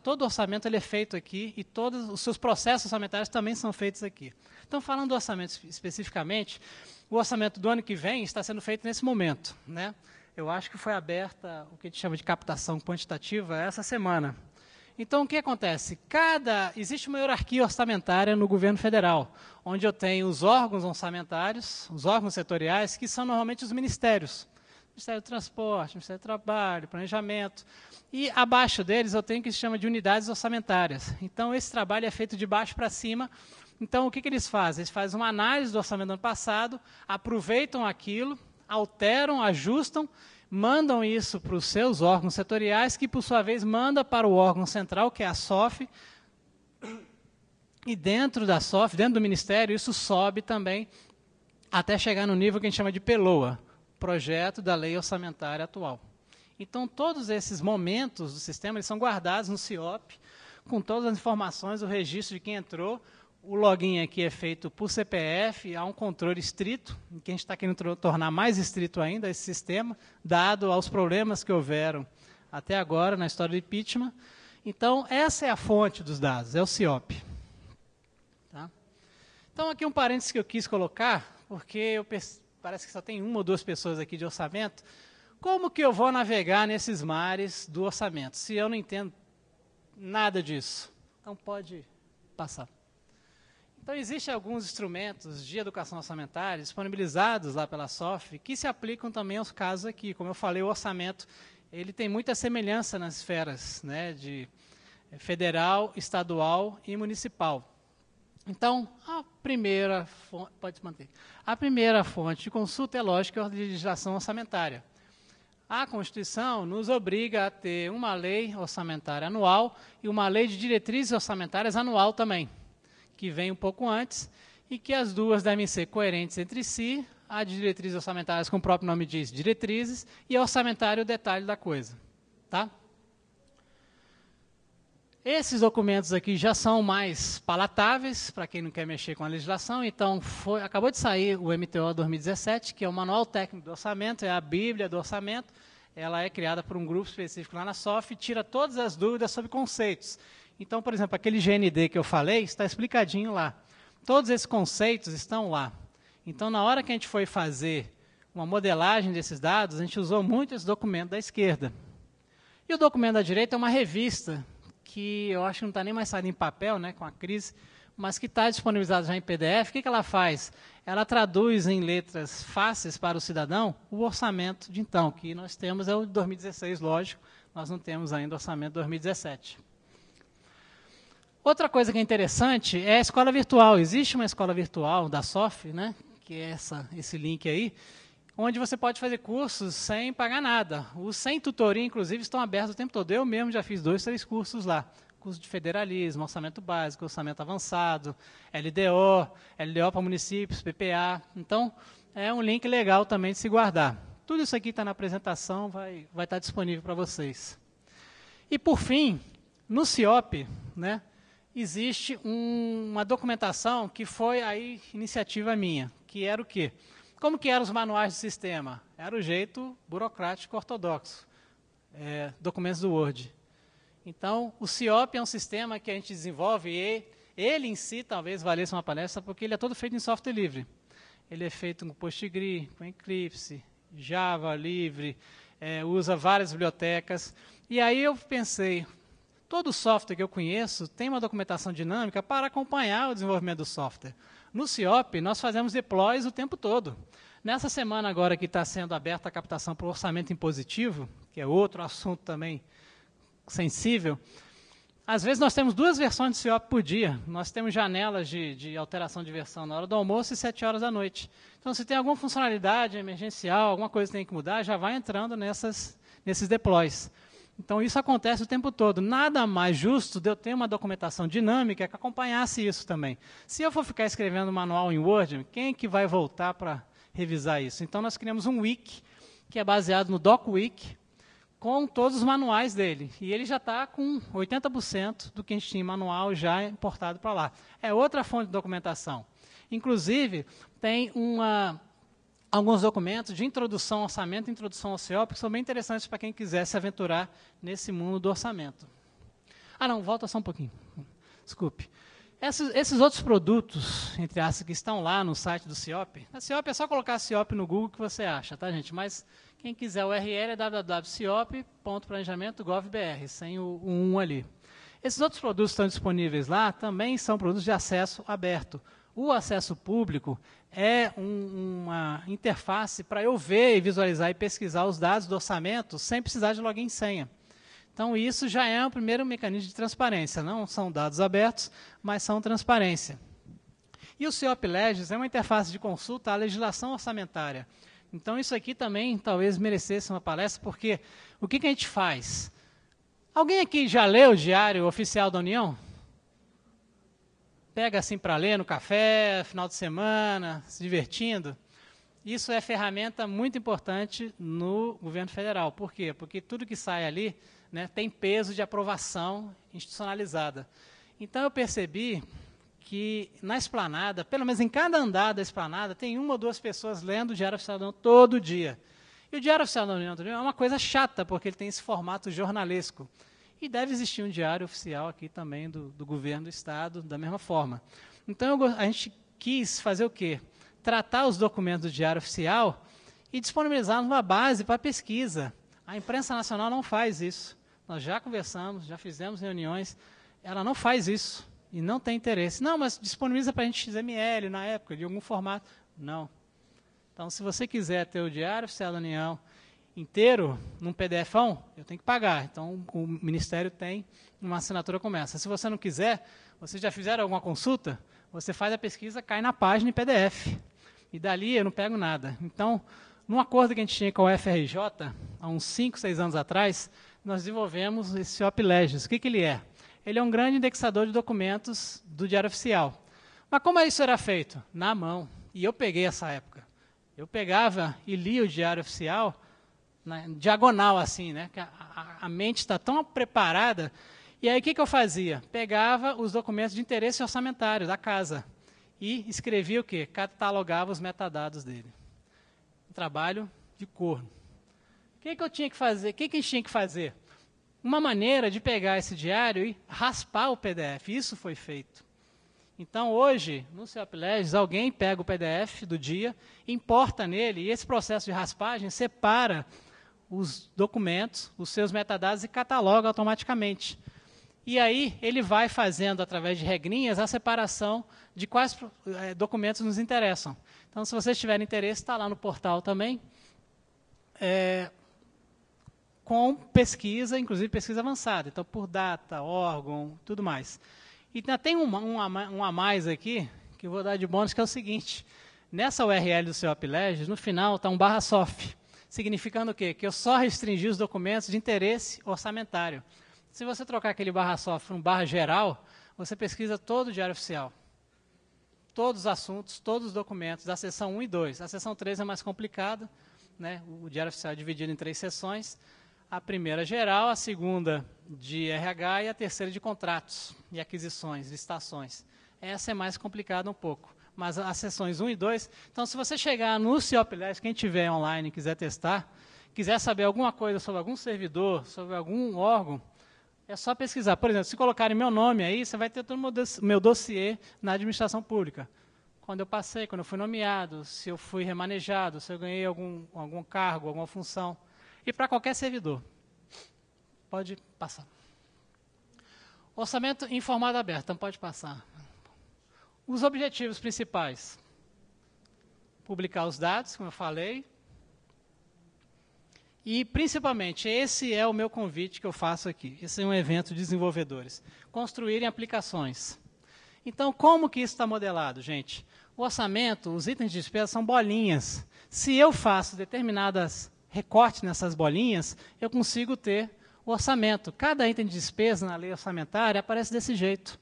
[SPEAKER 1] todo orçamento ele é feito aqui e todos os seus processos orçamentários também são feitos aqui. Então, falando do orçamento especificamente, o orçamento do ano que vem está sendo feito nesse momento, né? Eu acho que foi aberta o que a gente chama de captação quantitativa essa semana. Então, o que acontece? Existe uma hierarquia orçamentária no governo federal, onde eu tenho os órgãos orçamentários, os órgãos setoriais, que são normalmente os ministérios. Ministério do Transporte, Ministério do Trabalho, Planejamento. E abaixo deles eu tenho o que se chama de unidades orçamentárias. Então, esse trabalho é feito de baixo para cima. Então, o que eles fazem? Eles fazem uma análise do orçamento do ano passado, aproveitam aquilo, alteram, ajustam, mandam isso para os seus órgãos setoriais, que, por sua vez, manda para o órgão central, que é a SOF. E dentro da SOF, dentro do Ministério, isso sobe também até chegar no nível que a gente chama de PELOA, Projeto da Lei Orçamentária Atual. Então, todos esses momentos do sistema eles são guardados no CIOP, com todas as informações, o registro de quem entrou. O login aqui é feito por CPF, há um controle estrito, que a gente está querendo tornar mais estrito ainda esse sistema, dado aos problemas que houveram até agora na história do impeachment. Então, essa é a fonte dos dados, é o CIOP. Tá? Então, aqui um parênteses que eu quis colocar, porque parece que só tem uma ou duas pessoas aqui de orçamento. Como que eu vou navegar nesses mares do orçamento, se eu não entendo nada disso? Então, pode passar. Então, existem alguns instrumentos de educação orçamentária disponibilizados lá pela SOF que se aplicam também aos casos aqui. Como eu falei, o orçamento ele tem muita semelhança nas esferas, né, de federal, estadual e municipal. Então, a primeira fonte de consulta é, lógico, a legislação orçamentária. A Constituição nos obriga a ter uma lei orçamentária anual e uma lei de diretrizes orçamentárias anual também, que vem um pouco antes, e que as duas devem ser coerentes entre si, a de diretrizes orçamentárias, como o próprio nome diz, diretrizes, e a orçamentária o detalhe da coisa. Tá? Esses documentos aqui já são mais palatáveis, para quem não quer mexer com a legislação, então acabou de sair o MTO 2017, que é o Manual Técnico do Orçamento, é a Bíblia do Orçamento, ela é criada por um grupo específico lá na SOF e tira todas as dúvidas sobre conceitos. Então, por exemplo, aquele GND que eu falei, está explicadinho lá. Todos esses conceitos estão lá. Então, na hora que a gente foi fazer uma modelagem desses dados, a gente usou muito esse documento da esquerda. E o documento da direita é uma revista, que eu acho que não está nem mais saindo em papel, né, com a crise, mas que está disponibilizada já em PDF. O que ela faz? Ela traduz em letras fáceis para o cidadão o orçamento de então, que nós temos é o de 2016, lógico, nós não temos ainda o orçamento de 2017. Outra coisa que é interessante é a escola virtual. Existe uma escola virtual da SOF, né, que é esse link aí, onde você pode fazer cursos sem pagar nada. Os sem tutoria, inclusive, estão abertos o tempo todo. Eu mesmo já fiz 2, 3 cursos lá. Curso de federalismo, orçamento básico, orçamento avançado, LDO para municípios, PPA. Então, é um link legal também de se guardar. Tudo isso aqui está na apresentação, vai estar disponível para vocês. E, por fim, no CIOP, né, existe uma documentação que foi aí iniciativa minha, que era o quê? Como que eram os manuais do sistema? Era o jeito burocrático ortodoxo, documentos do Word. Então, o CIOP é um sistema que a gente desenvolve e ele em si talvez valesse uma palestra porque ele é todo feito em software livre. Ele é feito com PostgreSQL, com Eclipse, Java livre, usa várias bibliotecas. E aí eu pensei, todo software que eu conheço tem uma documentação dinâmica para acompanhar o desenvolvimento do software. No CIOP, nós fazemos deploys o tempo todo. Nessa semana agora que está sendo aberta a captação para o orçamento impositivo, que é outro assunto também sensível, às vezes nós temos 2 versões de CIOP por dia. Nós temos janelas de alteração de versão na hora do almoço e 7 horas da noite. Então, se tem alguma funcionalidade emergencial, alguma coisa que tem que mudar, já vai entrando nesses deploys. Então, isso acontece o tempo todo. Nada mais justo de eu ter uma documentação dinâmica que acompanhasse isso também. Se eu for ficar escrevendo manual em Word, quem é que vai voltar para revisar isso? Então, nós criamos um wiki, que é baseado no DocWiki, com todos os manuais dele. E ele já está com 80% do que a gente tinha em manual já importado para lá. É outra fonte de documentação. Inclusive, tem alguns documentos de introdução ao orçamento e introdução ao CIOP, que são bem interessantes para quem quiser se aventurar nesse mundo do orçamento. Ah, não, volta só um pouquinho. Desculpe. Esses outros produtos, entre aspas, que estão lá no site do CIOP, a CIOP é só colocar CIOP no Google que você acha, tá, gente? Mas quem quiser, o URL é www.ciop.planejamento.gov.br, sem o 1 ali. Esses outros produtos que estão disponíveis lá também são produtos de acesso aberto. O acesso público é uma interface para eu ver e visualizar e pesquisar os dados do orçamento sem precisar de login e senha. Então, isso já é o primeiro mecanismo de transparência. Não são dados abertos, mas são transparência. E o CIOP Legis é uma interface de consulta à legislação orçamentária. Então, isso aqui também talvez merecesse uma palestra, porque o que a gente faz? Alguém aqui já leu o Diário Oficial da União? Pega assim para ler no café, final de semana, se divertindo. Isso é ferramenta muito importante no governo federal. Por quê? Porque tudo que sai ali, né, tem peso de aprovação institucionalizada. Então, eu percebi que na esplanada, pelo menos em cada andar da esplanada, tem 1 ou 2 pessoas lendo o Diário Oficial da União todo dia. E o Diário Oficial da União é uma coisa chata, porque ele tem esse formato jornalesco. E deve existir um diário oficial aqui também do governo do Estado, da mesma forma. Então, a gente quis fazer o quê? Tratar os documentos do Diário Oficial e disponibilizar numa base para pesquisa. A imprensa nacional não faz isso. Nós já conversamos, já fizemos reuniões, ela não faz isso e não tem interesse. Não, mas disponibiliza para a gente XML na época, de algum formato. Não. Então, se você quiser ter o Diário Oficial da União inteiro, num PDF-ão, eu tenho que pagar. Então, o Ministério tem uma assinatura como essa. Se você não quiser, vocês já fizeram alguma consulta? Você faz a pesquisa, cai na página em PDF. E dali eu não pego nada. Então, num acordo que a gente tinha com a UFRJ, há uns 5, 6 anos atrás, nós desenvolvemos esse CIOP Legis. O que ele é? Ele é um grande indexador de documentos do Diário Oficial. Mas como isso era feito? Na mão. E eu peguei essa época. Eu pegava e lia o Diário Oficial na diagonal, assim, né? Que a mente está tão preparada. E aí, o que eu fazia? Pegava os documentos de interesse orçamentário da casa e escrevia o quê? Catalogava os metadados dele. Um trabalho de corno. O que eu tinha que fazer? O que a gente tinha que fazer? Uma maneira de pegar esse diário e raspar o PDF. Isso foi feito. Então, hoje, no CIOP Legis, alguém pega o PDF do dia, importa nele, e esse processo de raspagem separa os documentos, os seus metadados, e cataloga automaticamente. E aí, ele vai fazendo, através de regrinhas, a separação de quais documentos nos interessam. Então, se vocês tiverem interesse, está lá no portal também, com pesquisa, inclusive pesquisa avançada. Então, por data, órgão, tudo mais. E ainda tem um a mais aqui, que eu vou dar de bônus, que é o seguinte. Nessa URL do seu Aplegis, no final está um /sof, significando o quê? Que eu só restringi os documentos de interesse orçamentário. Se você trocar aquele /sof por um /geral, você pesquisa todo o Diário Oficial. Todos os assuntos, todos os documentos, da seção 1 e 2. A seção 3 é mais complicada, né? O Diário Oficial é dividido em 3 seções. A primeira geral, a segunda de RH e a terceira de contratos e aquisições, licitações. Essa é mais complicada um pouco. Mas as seções 1 e 2... Então, se você chegar no Cioples, quem tiver online e quiser testar, quiser saber alguma coisa sobre algum servidor, sobre algum órgão, é só pesquisar. Por exemplo, se colocarem meu nome aí, você vai ter todo o meu dossiê na administração pública. Quando eu passei, quando eu fui nomeado, se eu fui remanejado, se eu ganhei algum cargo, alguma função. E para qualquer servidor. Pode passar. Orçamento em formato aberto, então pode passar. Os objetivos principais. Publicar os dados, como eu falei. E, principalmente, esse é o meu convite que eu faço aqui. Esse é um evento de desenvolvedores. Construírem aplicações. Então, como que isso está modelado, gente? O orçamento, os itens de despesa são bolinhas. Se eu faço determinadas recortes nessas bolinhas, eu consigo ter o orçamento. Cada item de despesa na lei orçamentária aparece desse jeito.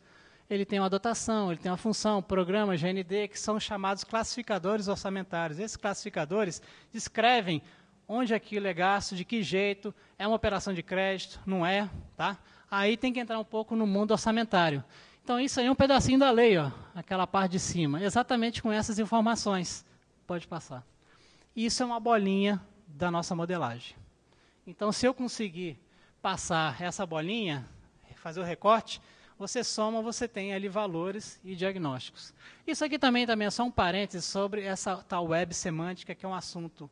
[SPEAKER 1] Ele tem uma dotação, ele tem uma função, programa, GND, que são chamados classificadores orçamentários. Esses classificadores descrevem onde aquilo é gasto, de que jeito, é uma operação de crédito, não é, tá? Aí tem que entrar um pouco no mundo orçamentário. Então, isso aí é um pedacinho da lei, ó, aquela parte de cima, exatamente com essas informações. Pode passar. Isso é uma bolinha da nossa modelagem. Então, se eu conseguir passar essa bolinha, fazer o recorte, você soma, você tem ali valores e diagnósticos. Isso aqui também é só um parênteses sobre essa tal web semântica, que é um assunto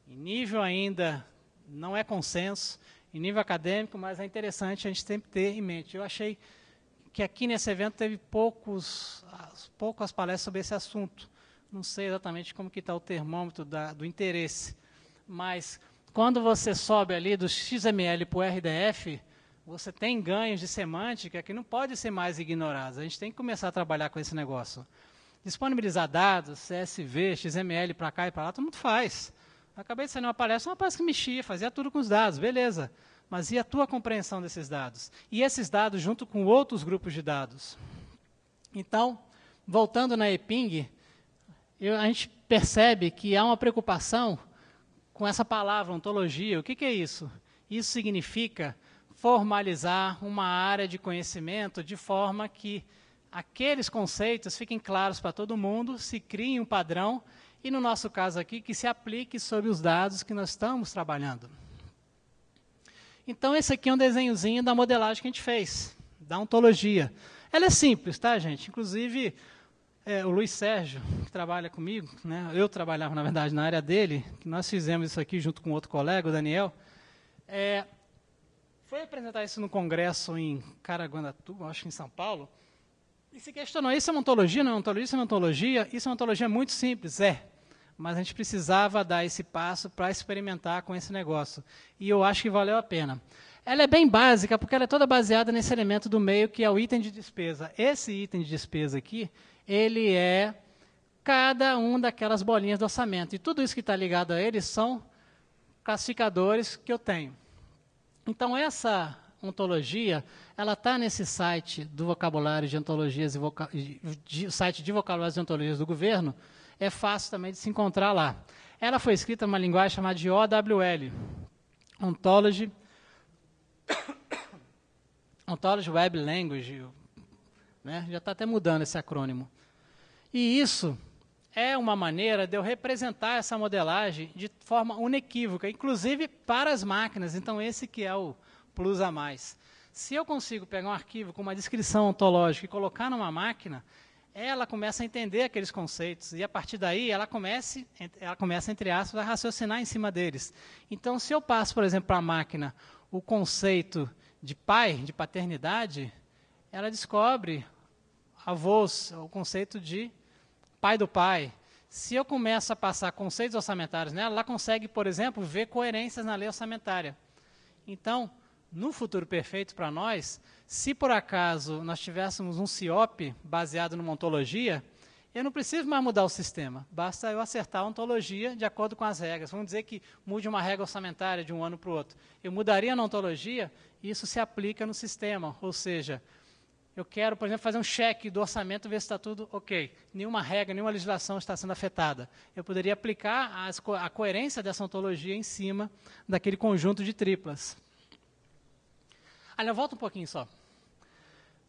[SPEAKER 1] em nível ainda, não é consenso, em nível acadêmico, mas é interessante a gente sempre ter em mente. Eu achei que aqui nesse evento teve poucas palestras sobre esse assunto. Não sei exatamente como que está o termômetro do interesse, mas quando você sobe ali do XML para o RDF, você tem ganhos de semântica que não podem ser mais ignorados. A gente tem que começar a trabalhar com esse negócio. Disponibilizar dados, CSV, XML para cá e para lá, todo mundo faz. Acabei de sair uma palestra que mexia, fazia tudo com os dados, beleza. Mas e a tua compreensão desses dados? E esses dados junto com outros grupos de dados? Então, voltando na EPING, a gente percebe que há uma preocupação com essa palavra, ontologia. O que é isso? Isso significa formalizar uma área de conhecimento de forma que aqueles conceitos fiquem claros para todo mundo, se crie um padrão, e, no nosso caso aqui, que se aplique sobre os dados que nós estamos trabalhando. Então, esse aqui é um desenhozinho da modelagem que a gente fez, da ontologia. Ela é simples, tá, gente? Inclusive, o Luiz Sérgio, que trabalha comigo, né? Eu trabalhava, na verdade, na área dele, que nós fizemos isso aqui junto com outro colega, o Daniel, foi apresentar isso no congresso em Caraguatatuba, acho que em São Paulo, e se questionou, isso é uma ontologia, não é uma ontologia, isso é uma ontologia? Isso é uma ontologia muito simples, mas a gente precisava dar esse passo para experimentar com esse negócio. E eu acho que valeu a pena. Ela é bem básica, porque ela é toda baseada nesse elemento do meio, que é o item de despesa. Esse item de despesa aqui, ele é cada um daquelas bolinhas do orçamento. E tudo isso que está ligado a ele são classificadores que eu tenho. Então, essa ontologia, ela está nesse site do vocabulário de ontologias, site de vocabulários de ontologias do governo, é fácil também de se encontrar lá. Ela foi escrita numa linguagem chamada de OWL, Ontology Web Language, né? Já está até mudando esse acrônimo. E isso é uma maneira de eu representar essa modelagem de forma inequívoca, inclusive para as máquinas. Então, esse que é o plus a mais. Se eu consigo pegar um arquivo com uma descrição ontológica e colocar numa máquina, ela começa a entender aqueles conceitos, e a partir daí ela começa, entre aspas, a raciocinar em cima deles. Então, se eu passo, por exemplo, para a máquina o conceito de pai, de paternidade, ela descobre avós, o conceito de pai do pai. Se eu começo a passar conceitos orçamentários nela, ela consegue, por exemplo, ver coerências na lei orçamentária. Então, no futuro perfeito para nós, se por acaso nós tivéssemos um CIOP baseado numa ontologia, Eu não preciso mais mudar o sistema, basta eu acertar a ontologia de acordo com as regras. Vamos dizer que mude uma regra orçamentária de um ano para o outro. Eu mudaria na ontologia e isso se aplica no sistema, ou seja, eu quero, por exemplo, fazer um cheque do orçamento, ver se está tudo ok. Nenhuma regra, nenhuma legislação está sendo afetada. Eu poderia aplicar a coerência dessa ontologia em cima daquele conjunto de triplas. Olha, eu volto um pouquinho só.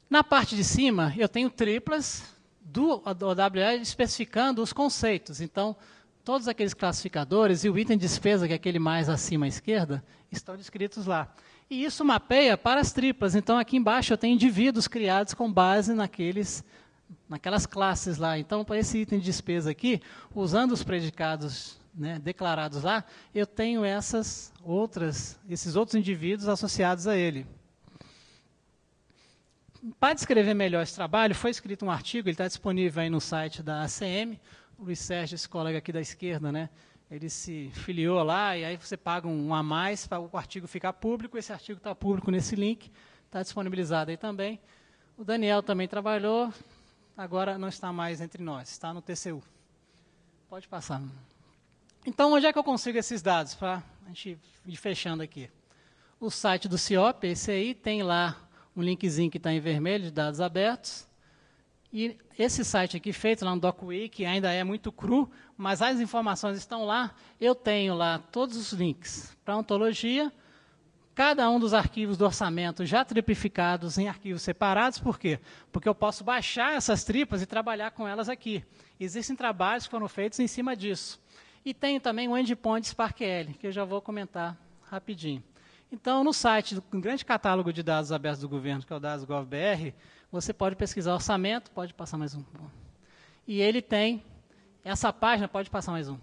[SPEAKER 1] Na parte de cima, eu tenho triplas do OWL especificando os conceitos. Então, todos aqueles classificadores e o item de despesa, que é aquele mais acima à esquerda, estão descritos lá. E isso mapeia para as triplas. Então, aqui embaixo eu tenho indivíduos criados com base naquelas classes lá. Então, para esse item de despesa aqui, usando os predicados, né, declarados lá, eu tenho esses outros indivíduos associados a ele. Para descrever melhor esse trabalho, foi escrito um artigo, ele está disponível aí no site da ACM. O Luiz Sérgio, esse colega aqui da esquerda, né, ele se filiou lá, e aí você paga um a mais para o artigo ficar público. Esse artigo está público nesse link, está disponibilizado aí também. O Daniel também trabalhou, agora não está mais entre nós, está no TCU. Pode passar. Então, onde é que eu consigo esses dados? Para a gente ir fechando aqui. O site do CIOP, esse aí, tem lá um linkzinho que está em vermelho, de dados abertos. E esse site aqui, feito lá no DocWiki, ainda é muito cru, mas as informações estão lá. Eu tenho lá todos os links para a ontologia, cada um dos arquivos do orçamento já triplificados em arquivos separados. Por quê? Porque eu posso baixar essas tripas e trabalhar com elas aqui. Existem trabalhos que foram feitos em cima disso. E tenho também o endpoint SparkL, que eu já vou comentar rapidinho. Então, no site do grande catálogo de dados abertos do governo, que é o Dados.gov.br, você pode pesquisar orçamento, pode passar mais um. E ele tem essa página, pode passar mais um,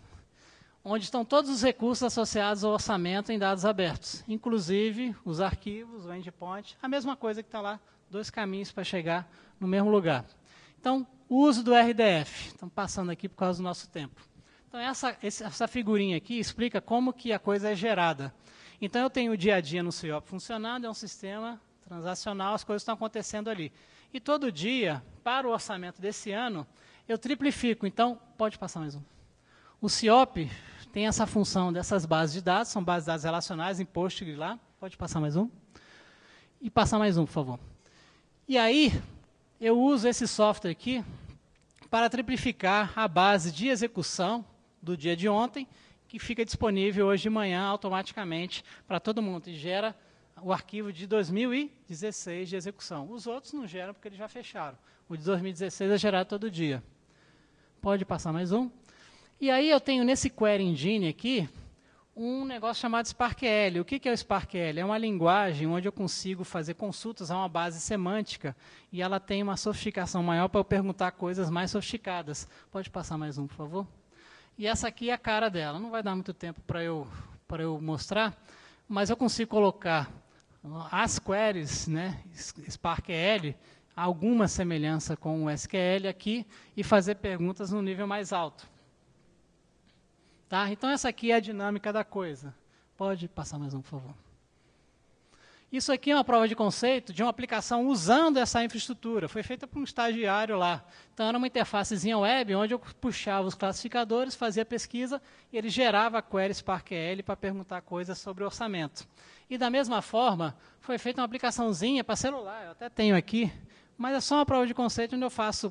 [SPEAKER 1] onde estão todos os recursos associados ao orçamento em dados abertos, inclusive os arquivos, o endpoint, a mesma coisa que está lá, 2 caminhos para chegar no mesmo lugar. Então, o uso do RDF, estamos passando aqui por causa do nosso tempo. Então, essa figurinha aqui explica como que a coisa é gerada. Então, eu tenho o dia a dia no CIOP funcionando, é um sistema transacional, as coisas estão acontecendo ali. E todo dia, para o orçamento desse ano, eu triplifico. Então, pode passar mais um. O CIOP tem essa função dessas bases de dados, são bases de dados relacionais em Postgres lá. Pode passar mais um. E passar mais um, por favor. E aí, eu uso esse software aqui para triplificar a base de execução do dia de ontem, que fica disponível hoje de manhã automaticamente para todo mundo, e gera o arquivo de 2016 de execução. Os outros não geram porque eles já fecharam. O de 2016 é gerado todo dia. Pode passar mais um. E aí eu tenho nesse Query Engine aqui um negócio chamado SparkL. O que é o SparkL? É uma linguagem onde eu consigo fazer consultas a uma base semântica e ela tem uma sofisticação maior para eu perguntar coisas mais sofisticadas. Pode passar mais um, por favor? E essa aqui é a cara dela. Não vai dar muito tempo para eu mostrar, mas eu consigo colocar as queries, né, SparkL, alguma semelhança com o SQL aqui, e fazer perguntas no nível mais alto. Tá? Então, essa aqui é a dinâmica da coisa. Pode passar mais um, por favor. Isso aqui é uma prova de conceito de uma aplicação usando essa infraestrutura. Foi feita por um estagiário lá. Então, era uma interfacezinha web, onde eu puxava os classificadores, fazia pesquisa, e ele gerava a query SparkL para perguntar coisas sobre o orçamento. E, da mesma forma, foi feita uma aplicaçãozinha para celular. Eu até tenho aqui, mas é só uma prova de conceito onde eu faço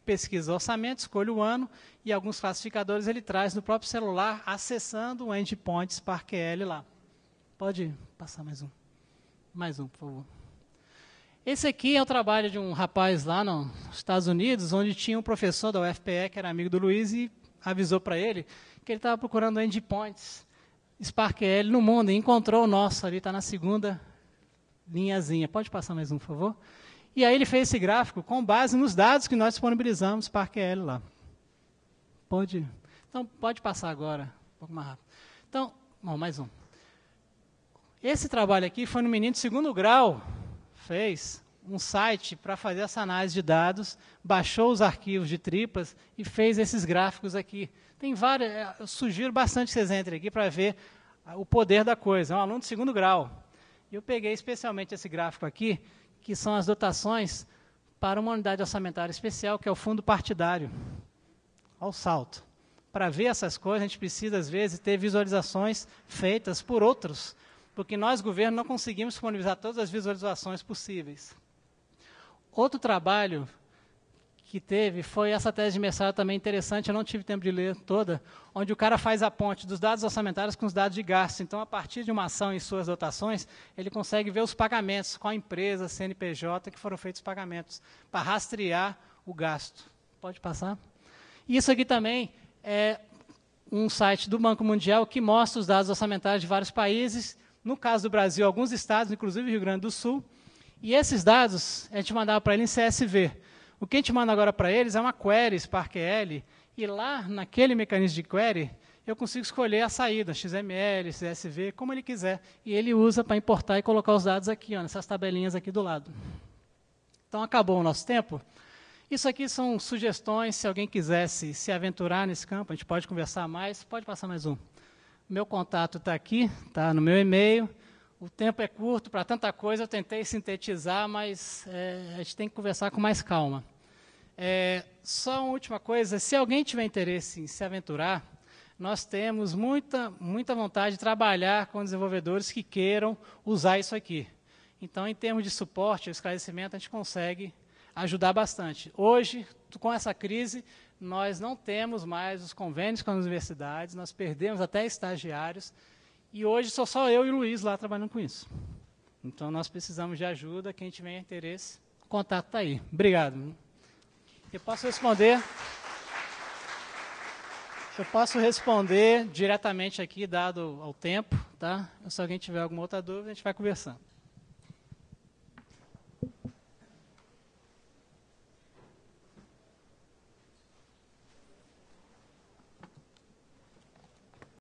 [SPEAKER 1] pesquisa orçamento, escolho o ano, e alguns classificadores ele traz no próprio celular, acessando o endpoint SparkL lá. Pode passar mais um. Mais um, por favor. Esse aqui é o trabalho de um rapaz lá nos Estados Unidos, onde tinha um professor da UFPE, que era amigo do Luiz, e avisou para ele que ele estava procurando endpoints SparkL no mundo, e encontrou o nosso ali, está na segunda linhazinha. Pode passar mais um, por favor? E aí ele fez esse gráfico com base nos dados que nós disponibilizamos SparkL lá. Pode? Então, pode passar agora, um pouco mais rápido. Então, bom, mais um. Esse trabalho aqui foi no menino de 2º grau, fez um site para fazer essa análise de dados, baixou os arquivos de triplas e fez esses gráficos aqui. Tem vários, eu sugiro bastante que vocês entrem aqui para ver o poder da coisa. É um aluno de 2º grau. Eu peguei especialmente esse gráfico aqui, que são as dotações para uma unidade orçamentária especial, que é o fundo partidário. Olha o salto. Para ver essas coisas, a gente precisa, às vezes, ter visualizações feitas por outros, porque nós, governo, não conseguimos disponibilizar todas as visualizações possíveis. Outro trabalho que teve foi essa tese de mestrado também interessante, eu não tive tempo de ler toda, onde o cara faz a ponte dos dados orçamentários com os dados de gasto. Então, a partir de uma ação e suas dotações, ele consegue ver os pagamentos, qual empresa, CNPJ, que foram feitos os pagamentos, para rastrear o gasto. Pode passar? Isso aqui também é um site do Banco Mundial que mostra os dados orçamentários de vários países, no caso do Brasil, alguns estados, inclusive o Rio Grande do Sul, e esses dados a gente mandava para ele em CSV. O que a gente manda agora para eles é uma query SparkQL, e lá, naquele mecanismo de query, eu consigo escolher a saída, XML, CSV, como ele quiser, e ele usa para importar e colocar os dados aqui, ó, nessas tabelinhas aqui do lado. Então, acabou o nosso tempo. Isso aqui são sugestões, se alguém quisesse se aventurar nesse campo, a gente pode conversar mais. Pode passar mais um. Meu contato está aqui, está no meu e-mail. O tempo é curto para tanta coisa, eu tentei sintetizar, mas a gente tem que conversar com mais calma. Só uma última coisa, se alguém tiver interesse em se aventurar, nós temos muita vontade de trabalhar com desenvolvedores que queiram usar isso aqui. Então, em termos de suporte, esclarecimento, a gente consegue ajudar bastante. Hoje, com essa crise, nós não temos mais os convênios com as universidades, nós perdemos até estagiários, e hoje sou só eu e o Luiz lá trabalhando com isso. Então, nós precisamos de ajuda, quem tiver interesse, o contato está aí. Obrigado. Eu posso responder diretamente aqui, dado ao tempo, tá? Se alguém tiver alguma outra dúvida, a gente vai conversando.